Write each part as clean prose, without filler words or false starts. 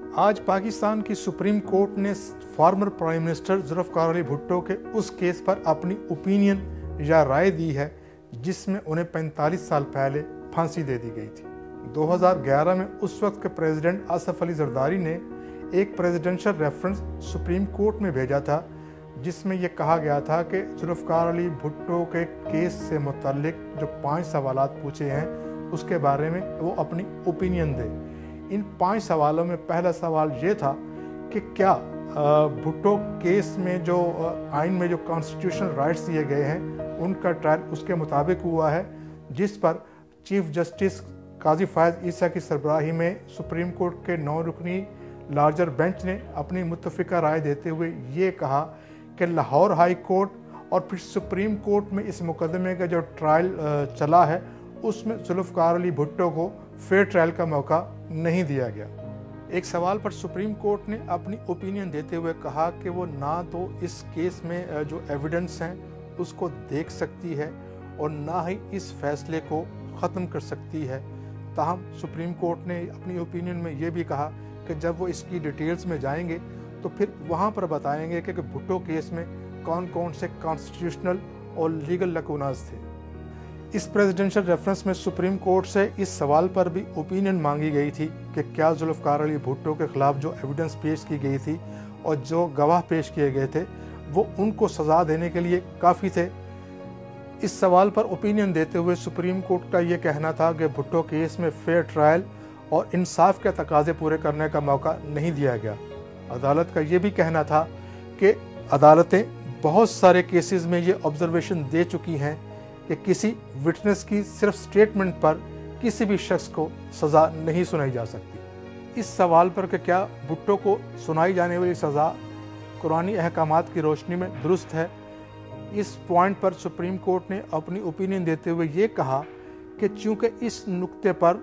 आज पाकिस्तान की supreme court ने former prime minister Zulfikar Ali Bhutto के उस केस पर अपनी ओपिनियन या राय दी है जिसमें उन्हें 45 साल पहले फांसी दे दी गई थी। 2011 में उस वक्त के प्रेसिडेंट आसफ अली जरदारी ने एक प्रेसिडेंशियल रेफरेंस सुप्रीम कोर्ट में भेजा था जिसमें यह कहा गया था कि जुल्फ़िकार अली भुट्टो के केस से मुतल्लिक जो 5 सवालात पूछे हैं उसके बारे में वो अपनी ओपिनियन दे। इन 5 सवालों में पहला सवाल ये था कि क्या भुट्टो केस में जो आइन में जो कॉन्स्टिट्यूशनल राइट्स दिए गए हैं उनका ट्रायल उसके मुताबिक हुआ है, जिस पर चीफ जस्टिस काजी फ़ायज़ ईसा की सरबराही में सुप्रीम कोर्ट के 9 रुकनी लार्जर बेंच ने अपनी मुत्तफ़िका राय देते हुए ये कहा कि लाहौर हाई कोर्ट और फिर सुप्रीम कोर्ट में इस मुकदमे का जो ट्रायल चला है उसमें जुल्फ़िकार अली भुट्टो को फेयर ट्रायल का मौका नहीं दिया गया। एक सवाल पर सुप्रीम कोर्ट ने अपनी ओपिनियन देते हुए कहा कि वो ना तो इस केस में जो एविडेंस हैं उसको देख सकती है और ना ही इस फैसले को ख़त्म कर सकती है। ताहम सुप्रीम कोर्ट ने अपनी ओपिनियन में ये भी कहा कि जब वो इसकी डिटेल्स में जाएंगे तो फिर वहाँ पर बताएंगे कि भुट्टो केस में कौन कौन से कॉन्स्टिट्यूशनल और लीगल लकूनास थे। इस प्रेसिडेंशियल रेफरेंस में सुप्रीम कोर्ट से इस सवाल पर भी ओपिनियन मांगी गई थी कि क्या जुल्फ़िकार अली भुट्टो के ख़िलाफ़ जो एविडेंस पेश की गई थी और जो गवाह पेश किए गए थे वो उनको सज़ा देने के लिए काफ़ी थे। इस सवाल पर ओपिनियन देते हुए सुप्रीम कोर्ट का ये कहना था कि भुट्टो केस में फेयर ट्रायल और इंसाफ के तकाजे पूरे करने का मौका नहीं दिया गया। अदालत का ये भी कहना था कि अदालतें बहुत सारे केसेस में ये ऑब्जर्वेशन दे चुकी हैं कि किसी विटनेस की सिर्फ स्टेटमेंट पर किसी भी शख्स को सज़ा नहीं सुनाई जा सकती। इस सवाल पर कि क्या भुट्टो को सुनाई जाने वाली सज़ा कुरानी अहकामात की रोशनी में दुरुस्त है, इस पॉइंट पर सुप्रीम कोर्ट ने अपनी ओपिनियन देते हुए ये कहा कि चूँकि इस नुक्ते पर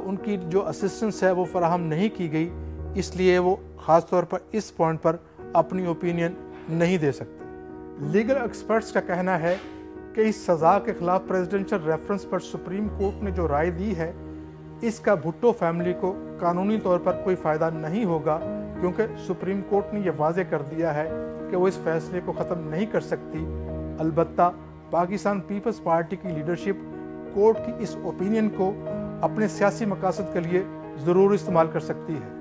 उनकी जो असिस्टेंस है वो फराहम नहीं की गई, इसलिए वो ख़ास तौर पर इस पॉइंट पर अपनी ओपिनियन नहीं दे सकते। लीगल एक्सपर्ट्स का कहना है कि इस सज़ा के ख़िलाफ़ प्रेसिडेंशियल रेफरेंस पर सुप्रीम कोर्ट ने जो राय दी है इसका भुट्टो फैमिली को कानूनी तौर पर कोई फ़ायदा नहीं होगा, क्योंकि सुप्रीम कोर्ट ने यह वाज़े कर दिया है कि वो इस फैसले को ख़त्म नहीं कर सकती। अलबत्ता पाकिस्तान पीपल्स पार्टी की लीडरशिप कोर्ट की इस ओपिनियन को अपने सियासी मकासद के लिए ज़रूर इस्तेमाल कर सकती है।